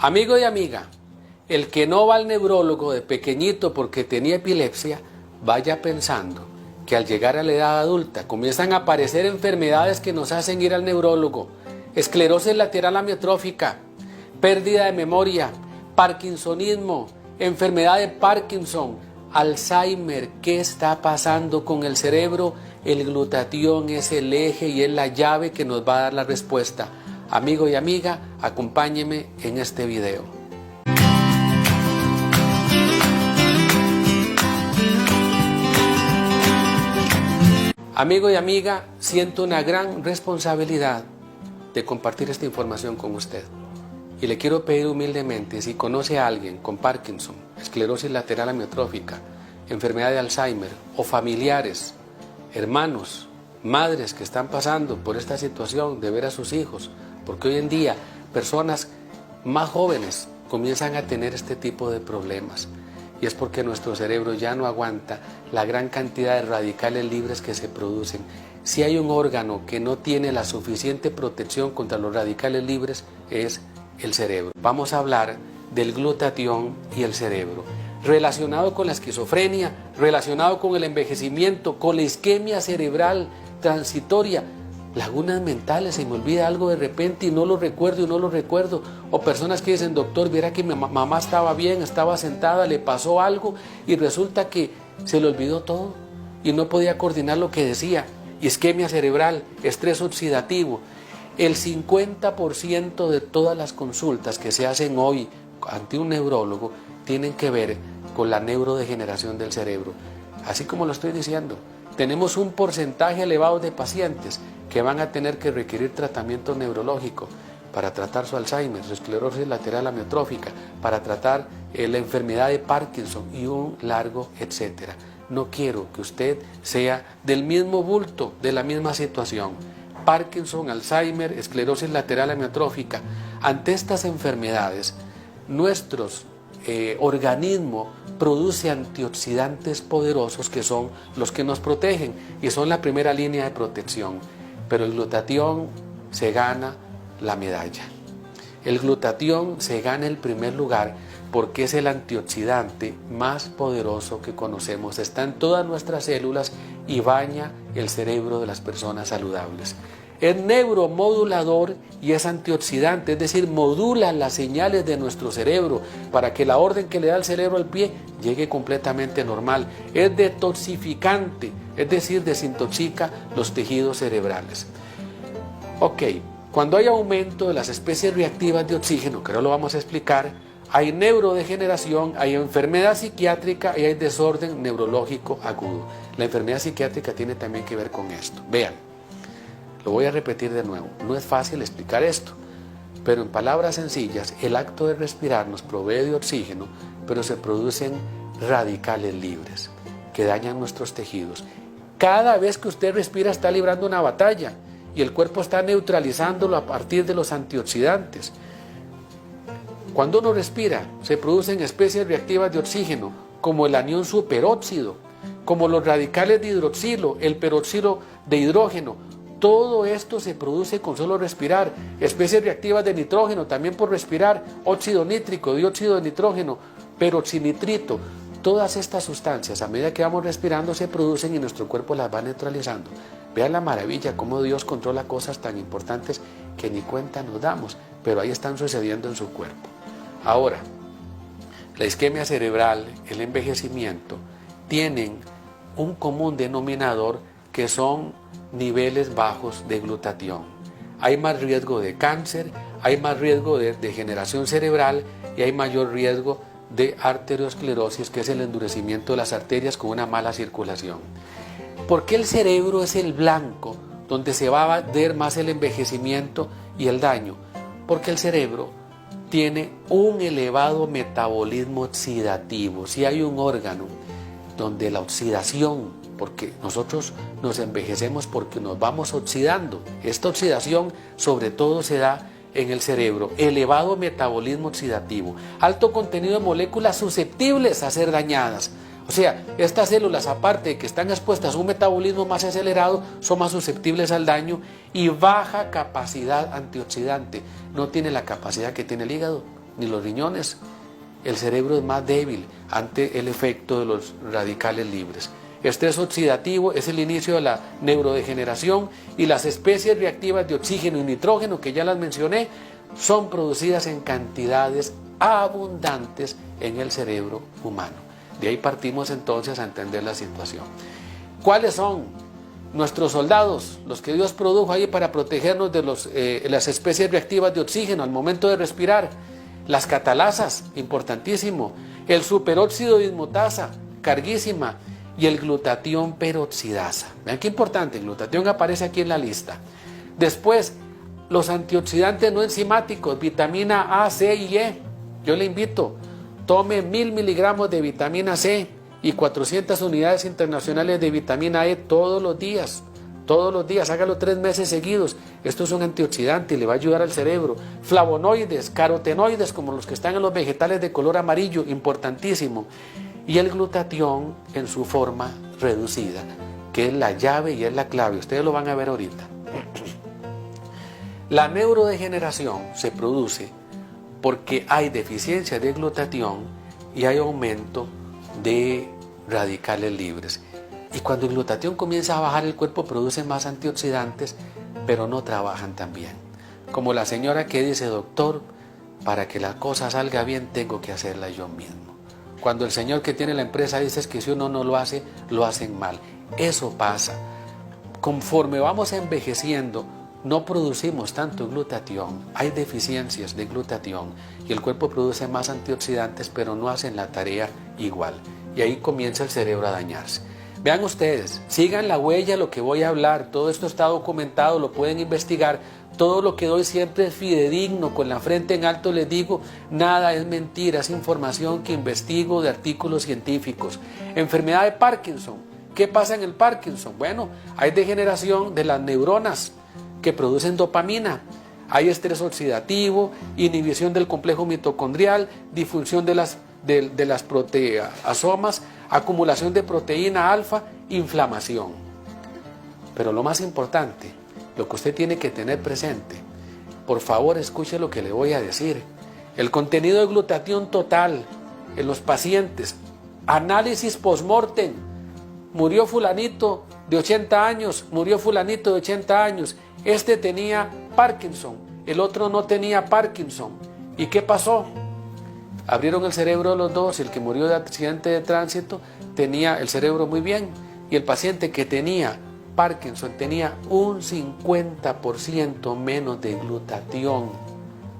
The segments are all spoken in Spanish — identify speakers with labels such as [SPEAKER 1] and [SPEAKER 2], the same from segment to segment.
[SPEAKER 1] Amigo y amiga, el que no va al neurólogo de pequeñito porque tenía epilepsia, vaya pensando que al llegar a la edad adulta comienzan a aparecer enfermedades que nos hacen ir al neurólogo. Esclerosis lateral amiotrófica, pérdida de memoria, parkinsonismo, enfermedad de Parkinson, Alzheimer. ¿Qué está pasando con el cerebro? El glutatión es el eje y es la llave que nos va a dar la respuesta. Amigo y amiga, acompáñeme en este video. Amigo y amiga, siento una gran responsabilidad de compartir esta información con usted. Y le quiero pedir humildemente, si conoce a alguien con Parkinson, esclerosis lateral amiotrófica, enfermedad de Alzheimer o familiares, hermanos, madres que están pasando por esta situación de ver a sus hijos, porque hoy en día personas más jóvenes comienzan a tener este tipo de problemas. Y es porque nuestro cerebro ya no aguanta la gran cantidad de radicales libres que se producen. Si hay un órgano que no tiene la suficiente protección contra los radicales libres, es el cerebro. Vamos a hablar del glutatión y el cerebro, relacionado con la esquizofrenia, relacionado con el envejecimiento, con la isquemia cerebral transitoria, lagunas mentales, se me olvida algo de repente y no lo recuerdo, o personas que dicen, doctor, viera que mi mamá estaba bien, estaba sentada, le pasó algo y resulta que se le olvidó todo y no podía coordinar lo que decía. Isquemia cerebral, estrés oxidativo. El 50% de todas las consultas que se hacen hoy ante un neurólogo tienen que ver con la neurodegeneración del cerebro. Así como lo estoy diciendo, tenemos un porcentaje elevado de pacientes que van a tener que requerir tratamiento neurológico para tratar su Alzheimer, su esclerosis lateral amiotrófica, para tratar la enfermedad de Parkinson y un largo etcétera. No quiero que usted sea del mismo bulto, de la misma situación. Parkinson, Alzheimer, esclerosis lateral amiotrófica. Ante estas enfermedades, nuestro organismo produce antioxidantes poderosos que son los que nos protegen y son la primera línea de protección. Pero el glutatión se gana la medalla. El glutatión se gana el primer lugar porque es el antioxidante más poderoso que conocemos. Está en todas nuestras células y baña el cerebro de las personas saludables. Es neuromodulador y es antioxidante, es decir, modula las señales de nuestro cerebro para que la orden que le da el cerebro al pie llegue completamente normal. Es detoxificante, es decir, desintoxica los tejidos cerebrales. Ok, cuando hay aumento de las especies reactivas de oxígeno, que ahora lo vamos a explicar, hay neurodegeneración, hay enfermedad psiquiátrica y hay desorden neurológico agudo. La enfermedad psiquiátrica tiene también que ver con esto. Vean. Lo voy a repetir de nuevo, no es fácil explicar esto, pero en palabras sencillas, el acto de respirar nos provee de oxígeno, pero se producen radicales libres que dañan nuestros tejidos. Cada vez que usted respira está librando una batalla y el cuerpo está neutralizándolo a partir de los antioxidantes. Cuando uno respira, se producen especies reactivas de oxígeno, como el anión superóxido, como los radicales de hidroxilo, el peróxido de hidrógeno. Todo esto se produce con solo respirar. Especies reactivas de nitrógeno también por respirar, óxido nítrico, dióxido de nitrógeno, peroxinitrito. Todas estas sustancias a medida que vamos respirando se producen y nuestro cuerpo las va neutralizando. Vean la maravilla cómo Dios controla cosas tan importantes que ni cuenta nos damos, pero ahí están sucediendo en su cuerpo. Ahora, la isquemia cerebral, el envejecimiento, tienen un común denominador que son niveles bajos de glutatión. Hay más riesgo de cáncer, hay más riesgo de degeneración cerebral y hay mayor riesgo de arteriosclerosis, que es el endurecimiento de las arterias con una mala circulación. ¿Por qué el cerebro es el blanco donde se va a ver más el envejecimiento y el daño? Porque el cerebro tiene un elevado metabolismo oxidativo. Si hay un órgano donde la oxidación, porque nosotros nos envejecemos porque nos vamos oxidando. Esta oxidación sobre todo se da en el cerebro. Elevado metabolismo oxidativo, alto contenido de moléculas susceptibles a ser dañadas. O sea, estas células, aparte de que están expuestas a un metabolismo más acelerado, son más susceptibles al daño y baja capacidad antioxidante. No tiene la capacidad que tiene el hígado ni los riñones. El cerebro es más débil ante el efecto de los radicales libres. Estrés oxidativo es el inicio de la neurodegeneración y las especies reactivas de oxígeno y nitrógeno, que ya las mencioné, son producidas en cantidades abundantes en el cerebro humano. De ahí partimos entonces a entender la situación. ¿Cuáles son nuestros soldados, los que Dios produjo ahí para protegernos de las especies reactivas de oxígeno al momento de respirar? Las catalasas, importantísimo, el superóxido de dismutasa, carguísima, y el glutatión peroxidasa. Vean qué importante, el glutatión aparece aquí en la lista. Después, los antioxidantes no enzimáticos, vitamina A, C y E. Yo le invito, tome 1000 miligramos de vitamina C y 400 unidades internacionales de vitamina E todos los días, hágalo 3 meses seguidos. Esto es un antioxidante y le va a ayudar al cerebro. Flavonoides, carotenoides, como los que están en los vegetales de color amarillo, importantísimo. Y el glutatión en su forma reducida, que es la llave y es la clave. Ustedes lo van a ver ahorita. La neurodegeneración se produce porque hay deficiencia de glutatión y hay aumento de radicales libres. Y cuando el glutatión comienza a bajar, el cuerpo produce más antioxidantes, pero no trabajan tan bien. Como la señora que dice, doctor, para que la cosa salga bien tengo que hacerla yo mismo. Cuando el señor que tiene la empresa dice que si uno no lo hace, lo hacen mal. Eso pasa. Conforme vamos envejeciendo, no producimos tanto glutatión. Hay deficiencias de glutatión y el cuerpo produce más antioxidantes, pero no hacen la tarea igual. Y ahí comienza el cerebro a dañarse. Vean ustedes, sigan la huella, lo que voy a hablar. Todo esto está documentado, lo pueden investigar. Todo lo que doy siempre es fidedigno, con la frente en alto les digo, nada es mentira, es información que investigo de artículos científicos. Enfermedad de Parkinson, ¿qué pasa en el Parkinson? Bueno, hay degeneración de las neuronas que producen dopamina, hay estrés oxidativo, inhibición del complejo mitocondrial, disfunción de las proteasomas, acumulación de proteína alfa, inflamación. Pero lo más importante, lo que usted tiene que tener presente, por favor escuche lo que le voy a decir. El contenido de glutatión total en los pacientes, análisis post-mortem, murió fulanito de 80 años, murió fulanito de 80 años, este tenía Parkinson, el otro no tenía Parkinson. ¿Y qué pasó? Abrieron el cerebro de los dos, el que murió de accidente de tránsito tenía el cerebro muy bien y el paciente que tenía Parkinson tenía un 50% menos de glutatión,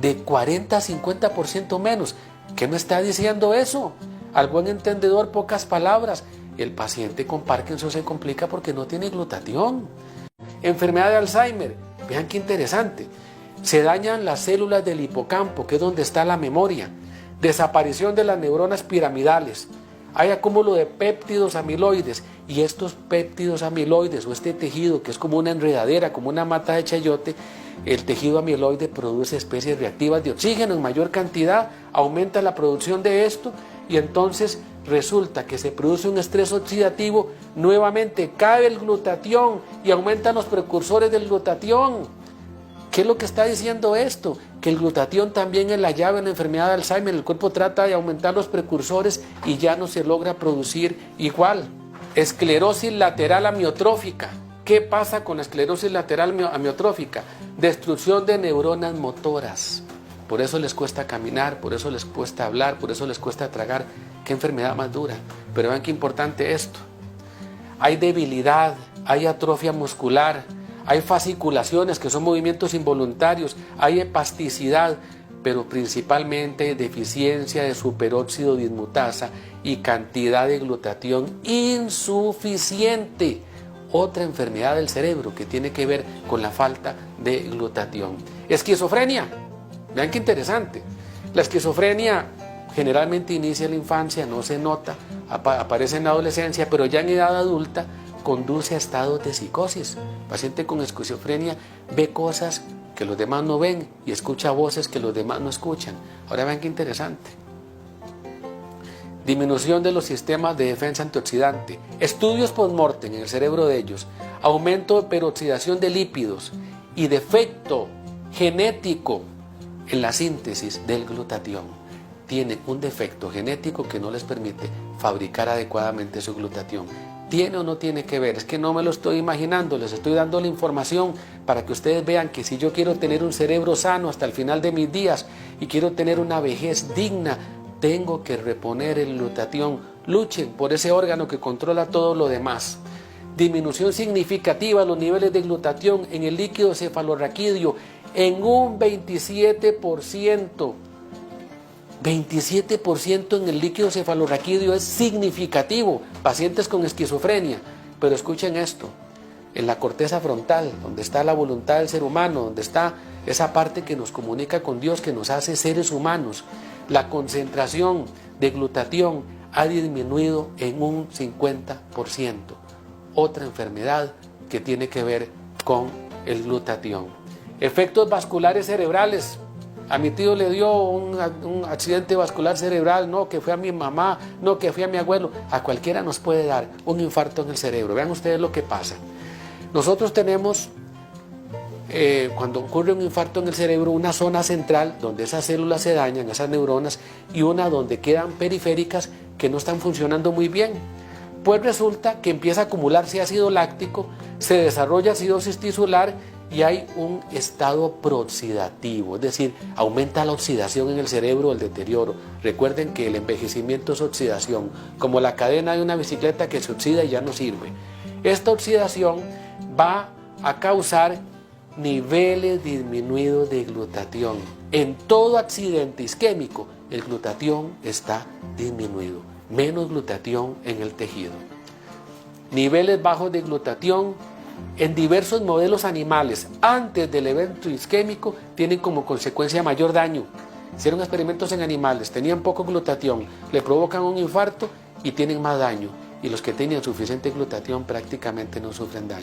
[SPEAKER 1] de 40 a 50% menos. ¿Qué me está diciendo eso? Al buen entendedor, pocas palabras. El paciente con Parkinson se complica porque no tiene glutatión. Enfermedad de Alzheimer, vean qué interesante. Se dañan las células del hipocampo, que es donde está la memoria. Desaparición de las neuronas piramidales. Hay acúmulo de péptidos amiloides y estos péptidos amiloides o este tejido que es como una enredadera, como una mata de chayote, el tejido amiloide produce especies reactivas de oxígeno en mayor cantidad, aumenta la producción de esto y entonces resulta que se produce un estrés oxidativo, nuevamente cae el glutatión y aumentan los precursores del glutatión. ¿Qué es lo que está diciendo esto? Que el glutatión también es la llave en la enfermedad de Alzheimer. El cuerpo trata de aumentar los precursores y ya no se logra producir igual. Esclerosis lateral amiotrófica. ¿Qué pasa con la esclerosis lateral amiotrófica? Destrucción de neuronas motoras. Por eso les cuesta caminar, por eso les cuesta hablar, por eso les cuesta tragar. Qué enfermedad más dura. Pero vean qué importante esto. Hay debilidad, hay atrofia muscular, hay fasciculaciones que son movimientos involuntarios, hay espasticidad, pero principalmente deficiencia de superóxido dismutasa y cantidad de glutatión insuficiente. Otra enfermedad del cerebro que tiene que ver con la falta de glutatión. Esquizofrenia, vean qué interesante. La esquizofrenia generalmente inicia en la infancia, no se nota, aparece en la adolescencia, pero ya en edad adulta conduce a estados de psicosis. El paciente con esquizofrenia ve cosas que los demás no ven y escucha voces que los demás no escuchan. Ahora vean qué interesante. Disminución de los sistemas de defensa antioxidante, estudios post-mortem en el cerebro de ellos, aumento de peroxidación de lípidos y defecto genético en la síntesis del glutatión. Tienen un defecto genético que no les permite fabricar adecuadamente su glutatión. ¿Tiene o no tiene que ver? Es que no me lo estoy imaginando, les estoy dando la información para que ustedes vean que si yo quiero tener un cerebro sano hasta el final de mis días y quiero tener una vejez digna, tengo que reponer el glutatión. Luchen por ese órgano que controla todo lo demás. Disminución significativa de los niveles de glutatión en el líquido cefalorraquídeo en un 27%. 27% en el líquido cefalorraquídeo es significativo. Pacientes con esquizofrenia. Pero escuchen esto, en la corteza frontal, donde está la voluntad del ser humano, donde está esa parte que nos comunica con Dios, que nos hace seres humanos, la concentración de glutatión ha disminuido en un 50%. Otra enfermedad que tiene que ver con el glutatión. Efectos vasculares cerebrales. A mi tío le dio un accidente vascular cerebral, no, que fue a mi mamá, no, que fue a mi abuelo. A cualquiera nos puede dar un infarto en el cerebro. Vean ustedes lo que pasa. Nosotros tenemos, cuando ocurre un infarto en el cerebro, una zona central donde esas células se dañan, esas neuronas, y una donde quedan periféricas que no están funcionando muy bien. Pues resulta que empieza a acumularse ácido láctico, se desarrolla acidosis tisular y hay un estado prooxidativo, es decir, aumenta la oxidación en el cerebro, el deterioro. Recuerden que el envejecimiento es oxidación, como la cadena de una bicicleta que se oxida y ya no sirve. Esta oxidación va a causar niveles disminuidos de glutatión. En todo accidente isquémico, el glutatión está disminuido, menos glutatión en el tejido. Niveles bajos de glutatión en diversos modelos animales antes del evento isquémico tienen como consecuencia mayor daño. Hicieron experimentos en animales, tenían poco glutatión, le provocan un infarto y tienen más daño. Y los que tenían suficiente glutatión prácticamente no sufren daño.